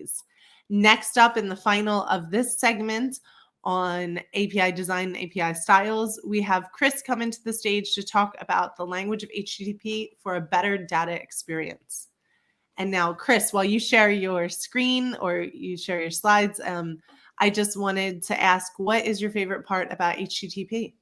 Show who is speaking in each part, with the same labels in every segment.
Speaker 1: APIs. Next up, in the final of this segment on API design and API styles, we have Chris come into the stage to talk about the language of HTTP for a better data experience. And now, Chris, while you share your screen or you share your slides, I just wanted to ask, what is your favorite part about HTTP?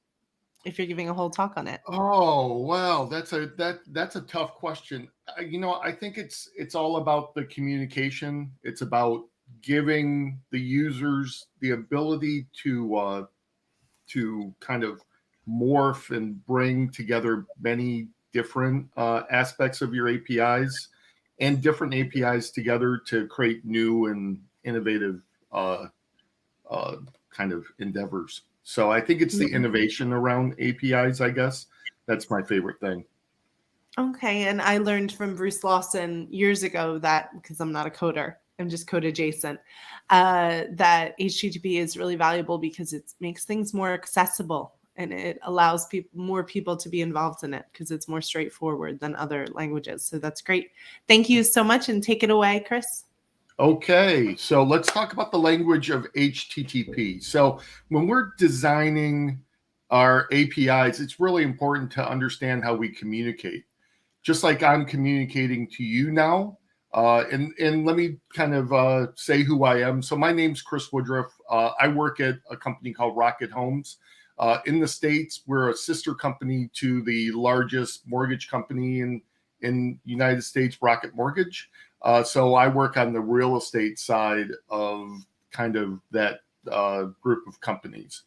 Speaker 1: If you're giving a whole talk on it.
Speaker 2: Oh, wow, that's a tough question. I think it's all about the communication. It's about giving the users the ability to kind of morph and bring together many different aspects of your APIs and different APIs together to create new and innovative kind of endeavors. So I think it's the innovation around APIs, I guess. That's my favorite thing.
Speaker 1: Okay. And I learned from Bruce Lawson years ago that, because I'm not a coder, I'm just code adjacent, that HTTP is really valuable because it makes things more accessible and it allows more people to be involved in it because it's more straightforward than other languages. So that's great. Thank you so much. And take it away, Chris.
Speaker 2: Okay, so let's talk about the language of HTTP. So when we're designing our APIs, it's really important to understand how we communicate. Just like I'm communicating to you now, and let me kind of say who I am. So my name's Chris Woodruff. I work at a company called Rocket Homes. In the States, we're a sister company to the largest mortgage company in the United States, Rocket Mortgage. So I work on the real estate side of kind of that group of companies.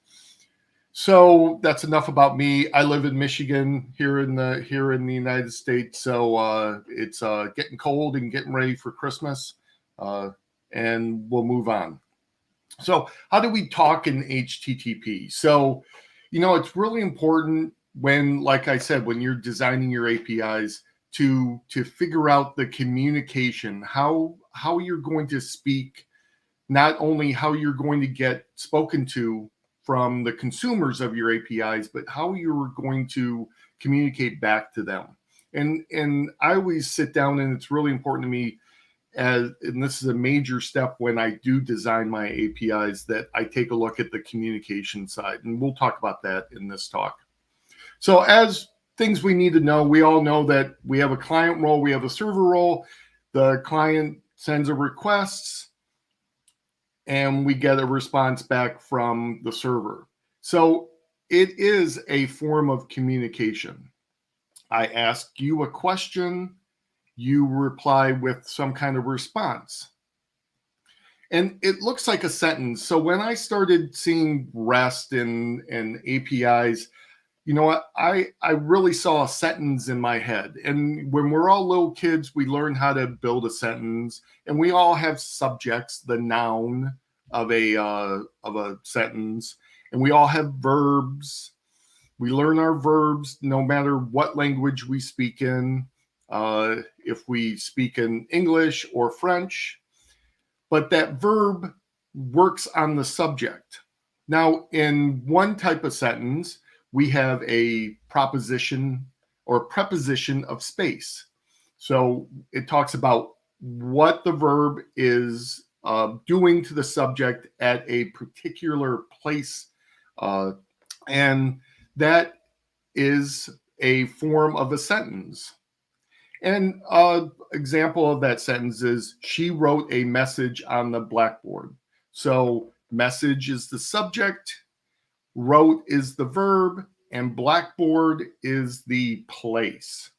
Speaker 2: So that's enough about me. I live in Michigan here in the United States. So it's getting cold and getting ready for Christmas, and we'll move on. So how do we talk in HTTP? So, it's really important when, like I said, when you're designing your APIs, to figure out the communication, how you're going to speak, not only how you're going to get spoken to from the consumers of your APIs, but how you're going to communicate back to them. And I always sit down, and it's really important to me, and this is a major step when I do design my APIs, that I take a look at the communication side. And we'll talk about that in this talk. So as things we need to know, we all know that we have a client role, we have a server role. The client sends a request, and we get a response back from the server. So it is a form of communication. I ask you a question, you reply with some kind of response. And it looks like a sentence. So when I started seeing REST and APIs, I really saw a sentence in my head. And when we're all little kids, we learn how to build a sentence, and we all have subjects, the noun of a sentence, and we all have verbs. We learn our verbs no matter what language we speak in, if we speak in English or French. But that verb works on the subject. Now, in one type of sentence, we have a proposition or preposition of space. So it talks about what the verb is doing to the subject at a particular place. And that is a form of a sentence. And an example of that sentence is, she wrote a message on the blackboard. So message is the subject, wrote is the verb, and blackboard is the place.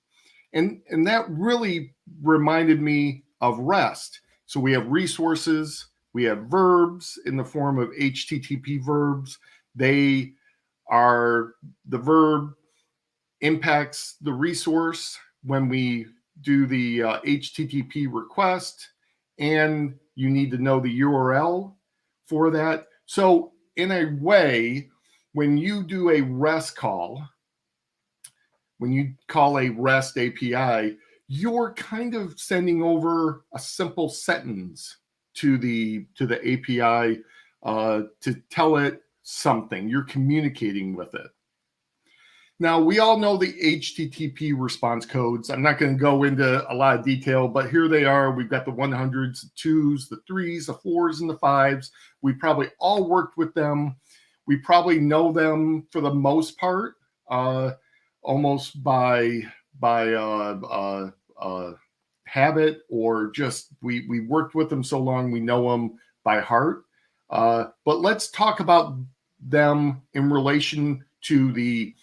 Speaker 2: And that really reminded me of REST. So we have resources, we have verbs in the form of HTTP verbs. The verb impacts the resource when we do the HTTP request, and you need to know the URL for that. So in a way, when you do a REST call, when you call a REST API, you're kind of sending over a simple sentence to the API to tell it something. You're communicating with it. Now, we all know the HTTP response codes. I'm not going to go into a lot of detail, but here they are. We've got the 100s, the 2s, the 3s, the 4s, and the 5s. We probably all worked with them. We probably know them for the most part, almost by habit, or just we worked with them so long we know them by heart. But let's talk about them in relation to the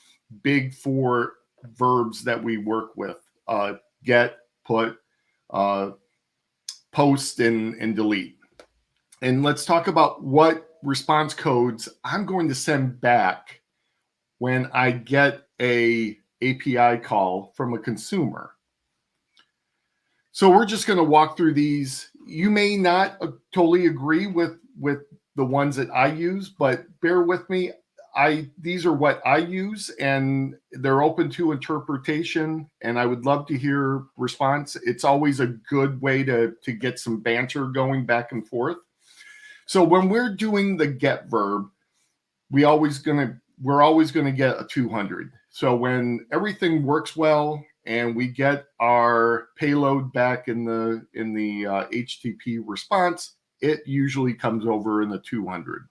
Speaker 2: big four verbs that we work with: get, put, post, and delete. And let's talk about what response codes I'm going to send back when I get a API call from a consumer. So we're just going to walk through these. You may not totally agree with the ones that I use, but bear with me. These are what I use, and they're open to interpretation, and I would love to hear response. It's always a good way to get some banter going back and forth. So when we're doing the get verb, we're always going to get a 200. So when everything works well and we get our payload back in the HTTP response, it usually comes over in the 200.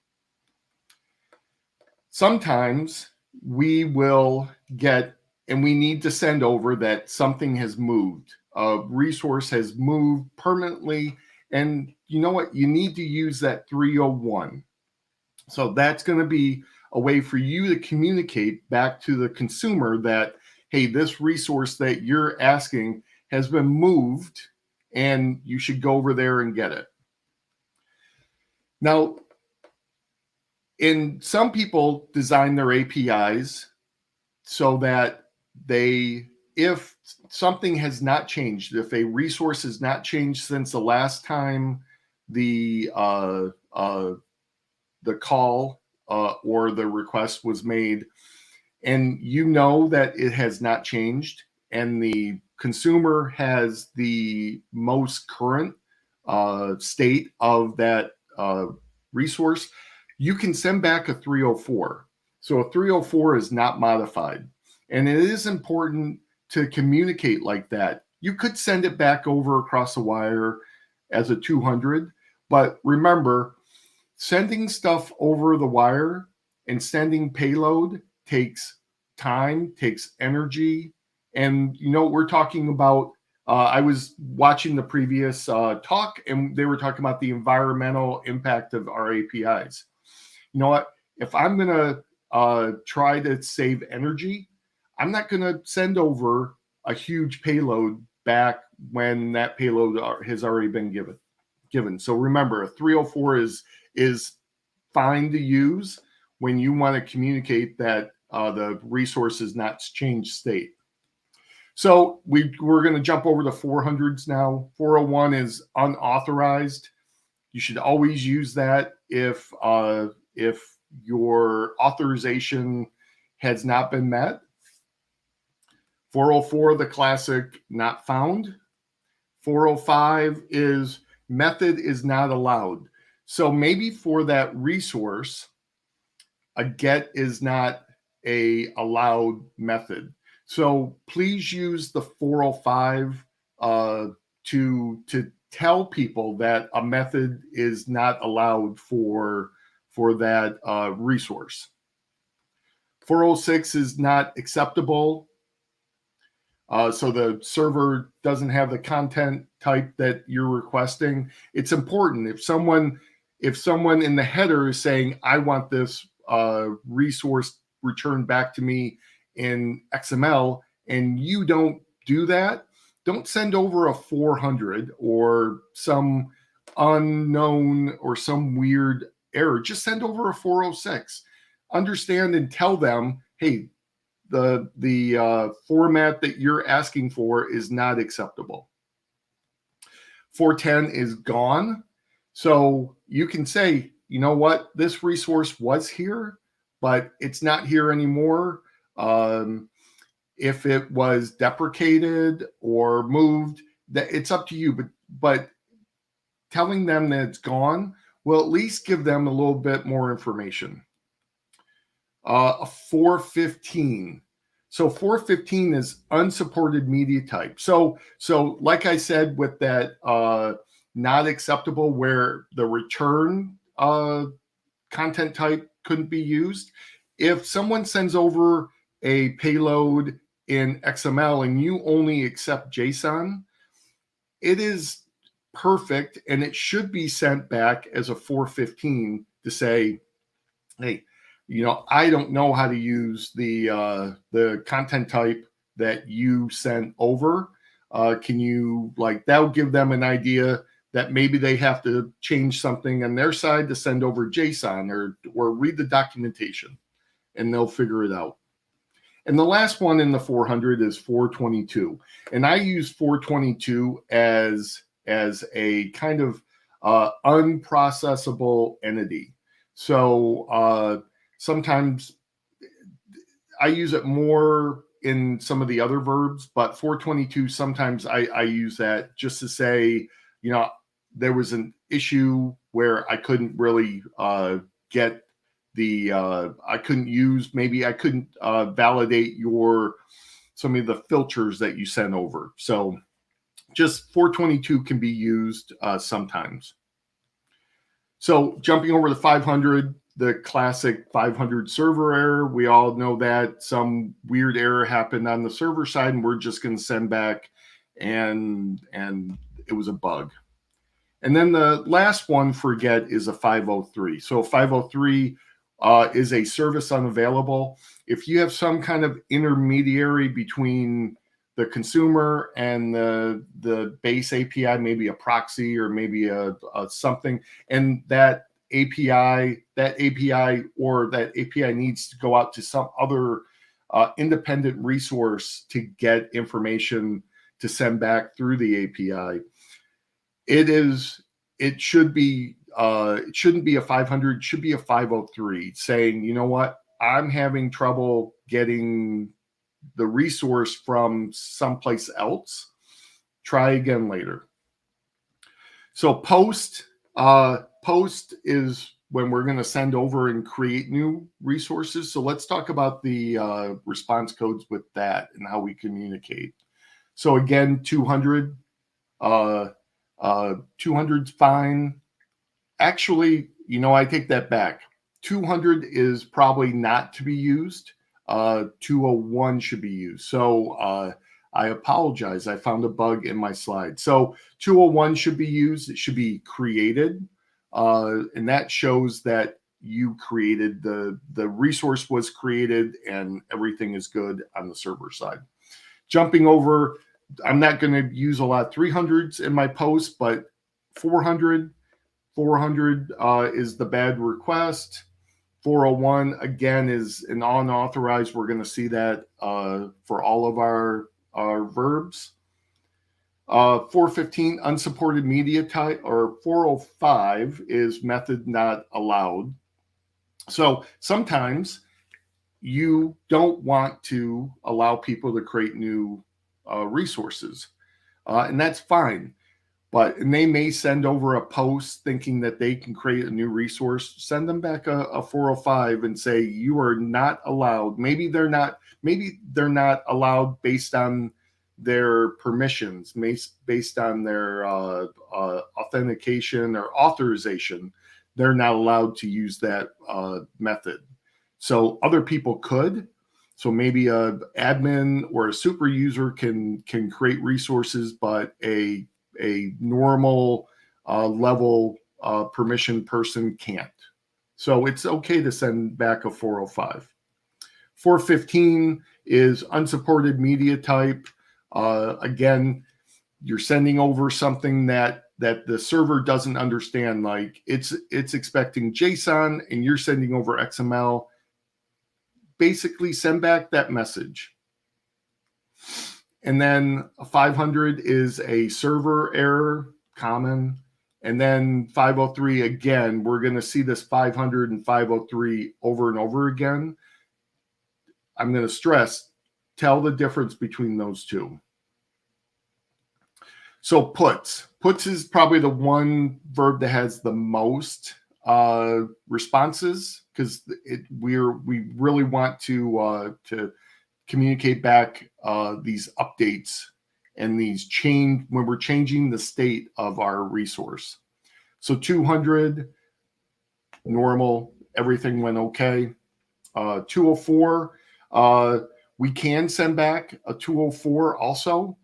Speaker 2: Sometimes we will get, and we need to send over that something has moved, a resource has moved permanently, and you know what? You need to use that 301. So that's going to be a way for you to communicate back to the consumer that, hey, this resource that you're asking has been moved and you should go over there and get it. Now, some people design their APIs so that if something has not changed, if a resource has not changed since the last time the call or the request was made, and you know that it has not changed, and the consumer has the most current state of that resource, you can send back a 304. So a 304 is not modified. And it is important to communicate like that. You could send it back over across the wire as a 200, but remember, sending stuff over the wire and sending payload takes time, takes energy. And you know what we're talking about? I was watching the previous talk, and they were talking about the environmental impact of our APIs. You know what? If I'm going to try to save energy, I'm not going to send over a huge payload back when that payload has already been given. So remember, a 304 is fine to use when you want to communicate that the resource is not changed state. So we're going to jump over to 400s now. 401 is unauthorized. You should always use that if your authorization has not been met. 404, the classic not found. 405 is method is not allowed. So maybe for that resource, a get is not a allowed method. So please use the 405 to tell people that a method is not allowed for that resource. 406 is not acceptable. So the server doesn't have the content type that you're requesting. It's important if someone in the header is saying, I want this resource returned back to me in XML, and you don't do that, don't send over a 400 or some unknown or some weird error. Just send over a 406. Understand and tell them, hey, the format that you're asking for is not acceptable. 410 is gone. So you can say, you know what, this resource was here, but it's not here anymore. If it was deprecated or moved, that it's up to you. But telling them that it's gone will at least give them a little bit more information. A 415. So 415 is unsupported media type. So like I said, with that not acceptable, where the return content type couldn't be used. If someone sends over a payload in XML and you only accept JSON, it is perfect, and it should be sent back as a 415 to say, hey, I don't know how to use the content type that you sent over. Can you, that'll give them an idea that maybe they have to change something on their side to send over JSON or read the documentation, and they'll figure it out. And the last one in the 400 is 422. And I use 422 as a kind of unprocessable entity. So sometimes I use it more in some of the other verbs, but 422, sometimes I use that just to say, there was an issue where I couldn't really get I couldn't validate some of the filters that you sent over. So just 422 can be used sometimes. So jumping over to 500, the classic 500 server error. We all know that some weird error happened on the server side, and we're just going to send back, and it was a bug. And then the last one, forget, is a 503. So 503 is a service unavailable. If you have some kind of intermediary between the consumer and the base API, maybe a proxy or maybe a something, and that API needs to go out to some other independent resource to get information to send back through the API. It shouldn't be a 500, it should be a 503, saying, you know what, I'm having trouble getting the resource from someplace else. Try again later. So post is when we're going to send over and create new resources. So let's talk about the response codes with that and how we communicate. So again, 200. 200's fine. Actually, I take that back. 200 is probably not to be used. 201 should be used. So I apologize. I found a bug in my slide. So 201 should be used. It should be created. And that shows that you created the resource was created and everything is good on the server side. Jumping over, I'm not going to use a lot of 300s in my post, but 400 is the bad request. 401, again, is an unauthorized. We're going to see that for all of our verbs. 415, unsupported media type, or 405 is method not allowed. So sometimes you don't want to allow people to create new resources, and that's fine. And they may send over a post thinking that they can create a new resource. Send them back a 405 and say you are not allowed. Maybe they're not allowed based on their permissions, based on their authentication or authorization. They're not allowed to use that method. So other people could. So maybe a admin or a super user can create resources, but a normal level permission person can't. So it's okay to send back a 405. 415 is unsupported media type. Again, you're sending over something that the server doesn't understand. Like it's expecting JSON and you're sending over XML. Basically send back that message. And then 500 is a server error, common. And then 503, again, we're going to see this 500 and 503 over and over again. I'm going to stress, tell the difference between those two. So puts. Puts is probably the one verb that has the most responses, because we really want to communicate back these updates and these change when we're changing the state of our resource. So 200, normal, everything went okay. 204, we can send back a 204 also.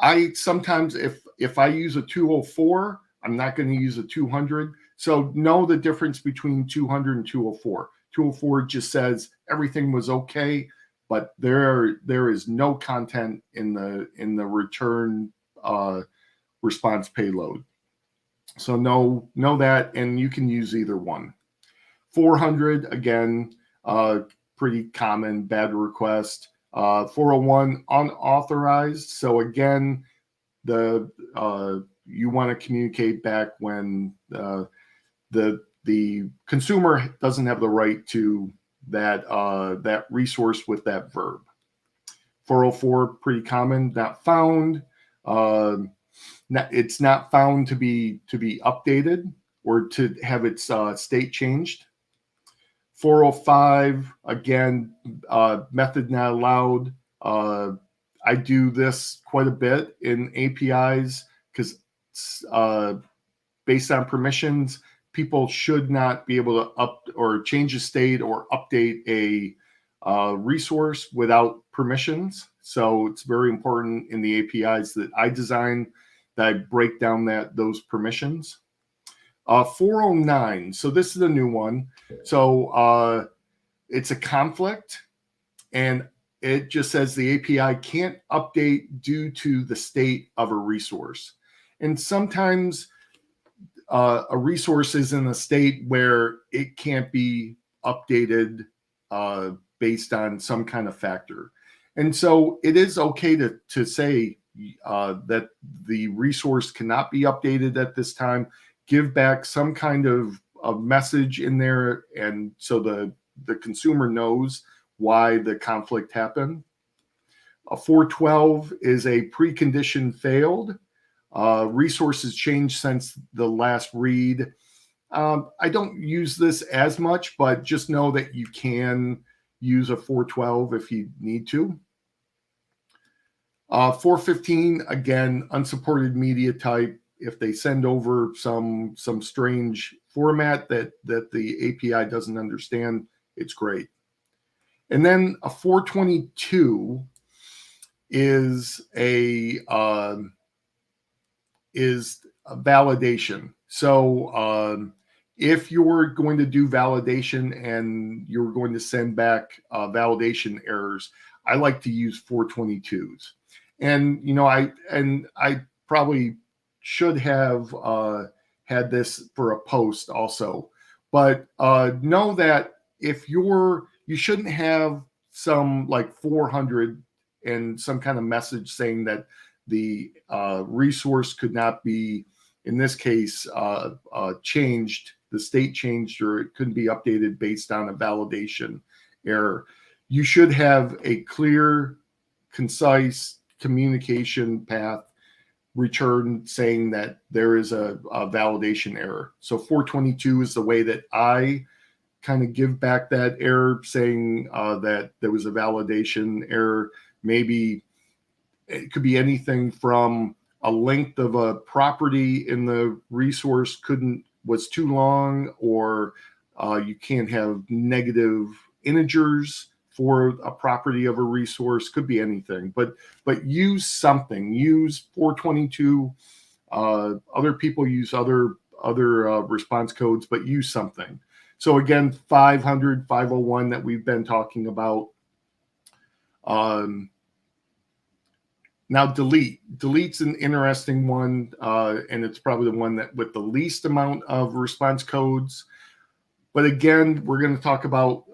Speaker 2: I sometimes, if I use a 204, I'm not going to use a 200. So know the difference between 200 and 204. 204 just says everything was okay, but there is no content in the return response payload. So know that, and you can use either one. 400, again, pretty common, bad request. 401, unauthorized. So again, you want to communicate back when the consumer doesn't have the right to that resource with that verb. 404, pretty common, not found. It's not found to be updated or to have its state changed. 405, again, method not allowed. I do this quite a bit in APIs because based on permissions, people should not be able to up or change a state or update a resource without permissions. So it's very important in the APIs that I design that I break down those permissions. 409, so this is a new one. So it's a conflict, and it just says the API can't update due to the state of a resource. And sometimes a resource is in a state where it can't be updated based on some kind of factor. And so it is okay to say that the resource cannot be updated at this time. Give back some kind of message in there, and so the consumer knows why the conflict happened. 412 is a precondition failed. Resources changed since the last read. I don't use this as much, but just know that you can use a 412 if you need to. 415, again, unsupported media type. If they send over some strange format that the API doesn't understand, it's great. And then a 422 is a validation. So if you're going to do validation and you're going to send back validation errors, I like to use 422s. And I probably should have had this for a post also, but know that if you shouldn't have some like 400 and some kind of message saying that the resource could not be, in this case, changed, the state changed, or it couldn't be updated based on a validation error. You should have a clear, concise communication path return saying that there is a validation error. So 422 is the way that I kind of give back that error, saying that there was a validation error. Maybe it could be anything from a length of a property in the resource was too long, or you can't have negative integers for a property of a resource. Could be anything, but use something. Use 422. Other people use other response codes, but use something. So again, 500, 501 that we've been talking about. Now delete's an interesting one, and it's probably the one that with the least amount of response codes. But again, we're going to talk about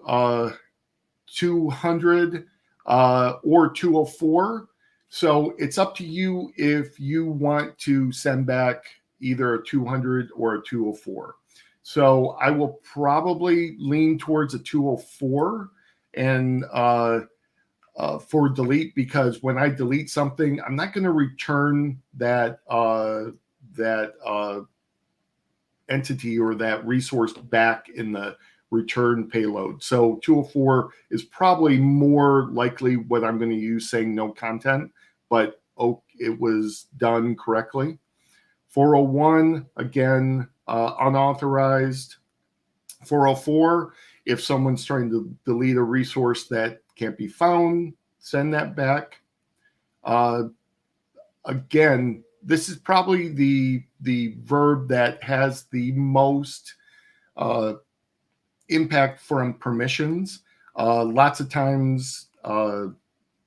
Speaker 2: 200 or 204. So it's up to you if you want to send back either a 200 or a 204. So I will probably lean towards a 204 and for delete, because when I delete something, I'm not going to return that entity or that resource back in the return payload. So 204 is probably more likely what I'm going to use saying no content, but it was done correctly. 401, again, unauthorized. 404, if someone's trying to delete a resource that can't be found, send that back. Again, this is probably the verb that has the most impact from permissions. Lots of times,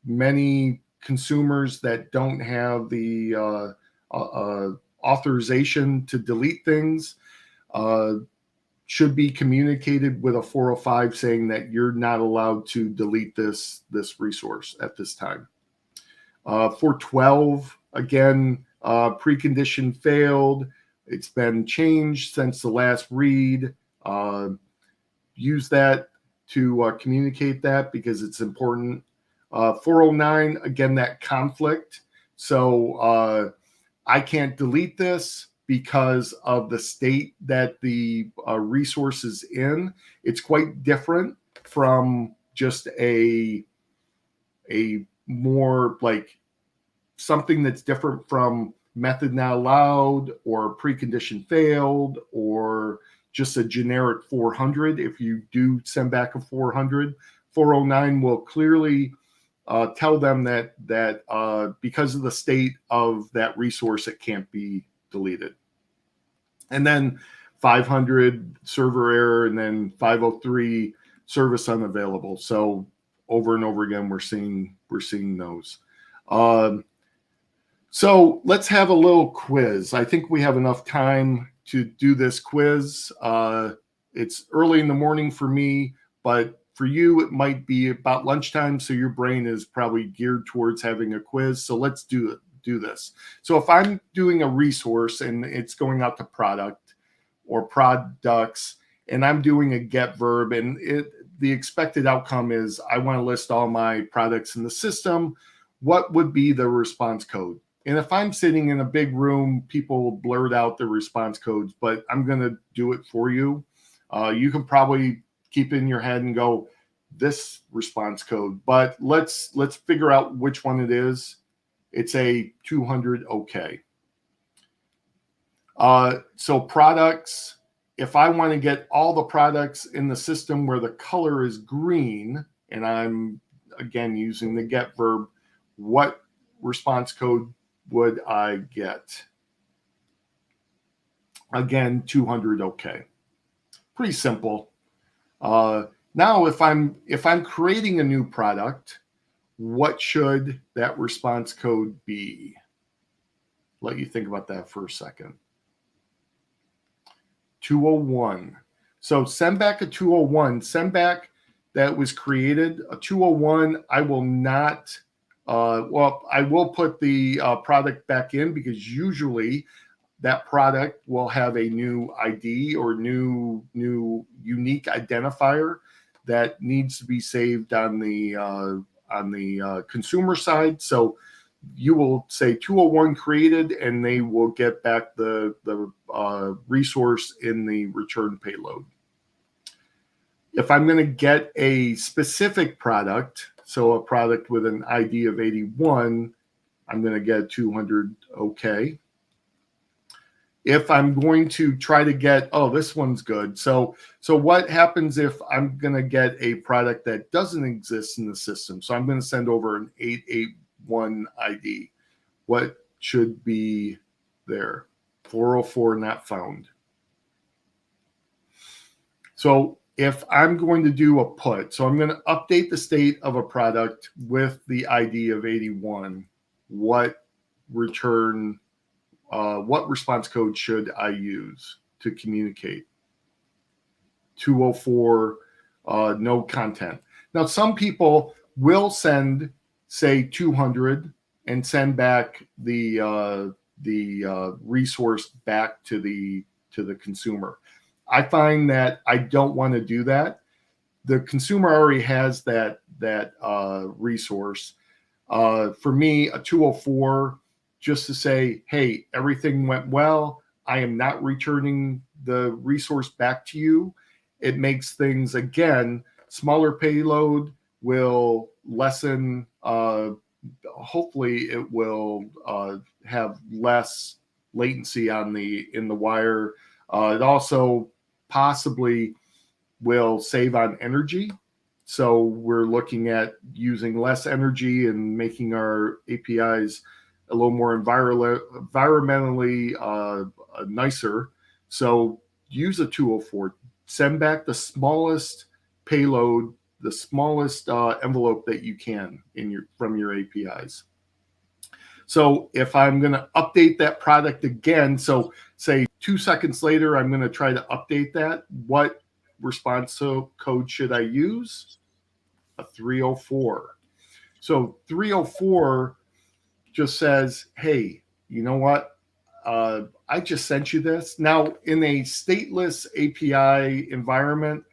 Speaker 2: many consumers that don't have the authorization to delete things should be communicated with a 405 saying that you're not allowed to delete this resource at this time. 412, again, precondition failed. It's been changed since the last read. Use that to communicate that because it's important. 409, again, that conflict. So I can't delete this because of the state that the resource is in. It's quite different from just a more like something that's different from method not allowed or precondition failed or just a generic 400. If you do send back a 400, 409 will clearly tell them that because of the state of that resource, it can't be deleted. And then 500 server error, and then 503 service unavailable. So over and over again, we're seeing those. So let's have a little quiz. I think we have enough time to do this quiz. It's early in the morning for me, but for you, it might be about lunchtime. So your brain is probably geared towards having a quiz. So let's do this. So if I'm doing a resource and it's going out to product or products, and I'm doing a get verb, and the expected outcome is I want to list all my products in the system, what would be the response code? And if I'm sitting in a big room, people blurt out the response codes, but I'm going to do it for you. You can probably keep it in your head and go, this response code, but let's figure out which one it is. It's a 200 OK. So products, if I want to get all the products in the system where the color is green, and I'm, again, using the get verb, what response code would I get? Again, 200 OK. Pretty simple. Now, if I'm creating a new product, what should that response code be? Let you think about that for a second. 201. So send back a 201. Send back that was created. A 201, I will not, I will put the product back in because usually that product will have a new ID or new unique identifier that needs to be saved on the consumer side. So you will say 201 created, and they will get back the resource in the return payload. If I'm going to get a specific product, so a product with an ID of 81, I'm going to get 200 OK. If I'm going to try to get, oh, this one's good. So what happens if I'm going to get a product that doesn't exist in the system? So I'm going to send over an 881 ID. What should be there? 404 not found. So if I'm going to do a put, so I'm going to update the state of a product with the ID of 81, what response code should I use to communicate? 204, no content. Now, some people will send, say, 200 and send back the resource back to the consumer. I find that I don't want to do that. The consumer already has that resource. For me, a 204, just to say, hey, everything went well. I am not returning the resource back to you. it makes things, again, smaller payload will lessen, hopefully it will have less latency in the wire. It also possibly will save on energy. So we're looking at using less energy and making our APIs a little more environmentally nicer. So use a 204. Send back the smallest payload, the smallest envelope that you can from your APIs. So if I'm going to update that product again, so say 2 seconds later, I'm going to try to update that, what response code should I use? A 304. So 304 just says, hey, you know what? I just sent you this. Now, in a stateless API environment,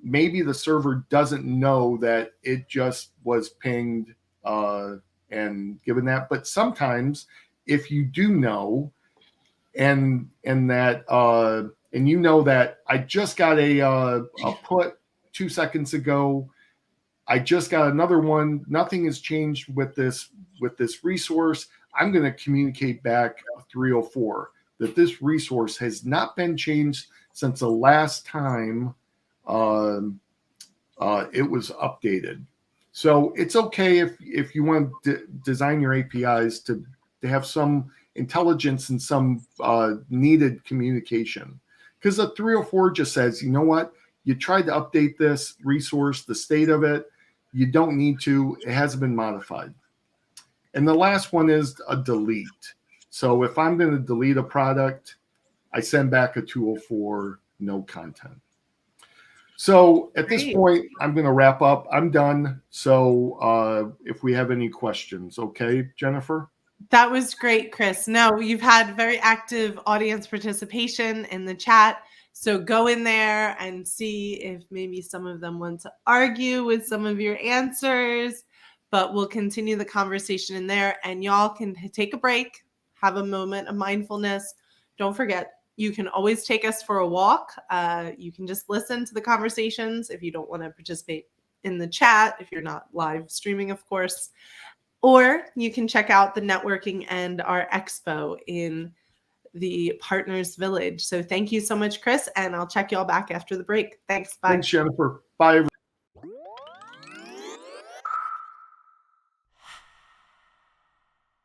Speaker 2: maybe the server doesn't know that it just was pinged and given that. But sometimes, if you do know, and that and you know that I just got a put 2 seconds ago, I just got another one. Nothing has changed with this resource. I'm going to communicate back 304 that this resource has not been changed since the last time it was updated. So it's okay if you want to design your APIs to have some intelligence and some needed communication. Because the 304 just says, you know what? You tried to update this resource, the state of it. You don't need to. It hasn't been modified. And the last one is a delete. So if I'm going to delete a product, I send back a 204, no content. So at this point, I'm going to wrap up. I'm done. So if we have any questions, okay, Jennifer?
Speaker 1: That was great, Chris. No, you've had very active audience participation in the chat. So go in there and see if maybe some of them want to argue with some of your answers, but we'll continue the conversation in there, and y'all can take a break, have a moment of mindfulness. Don't forget, you can always take us for a walk. You can just listen to the conversations if you don't want to participate in the chat, if you're not live streaming, of course. Or you can check out the networking and our expo in the Partners Village. So thank you so much, Chris, and I'll check y'all back after the break. Thanks. Bye.
Speaker 2: Thanks, Jennifer. Bye, everyone.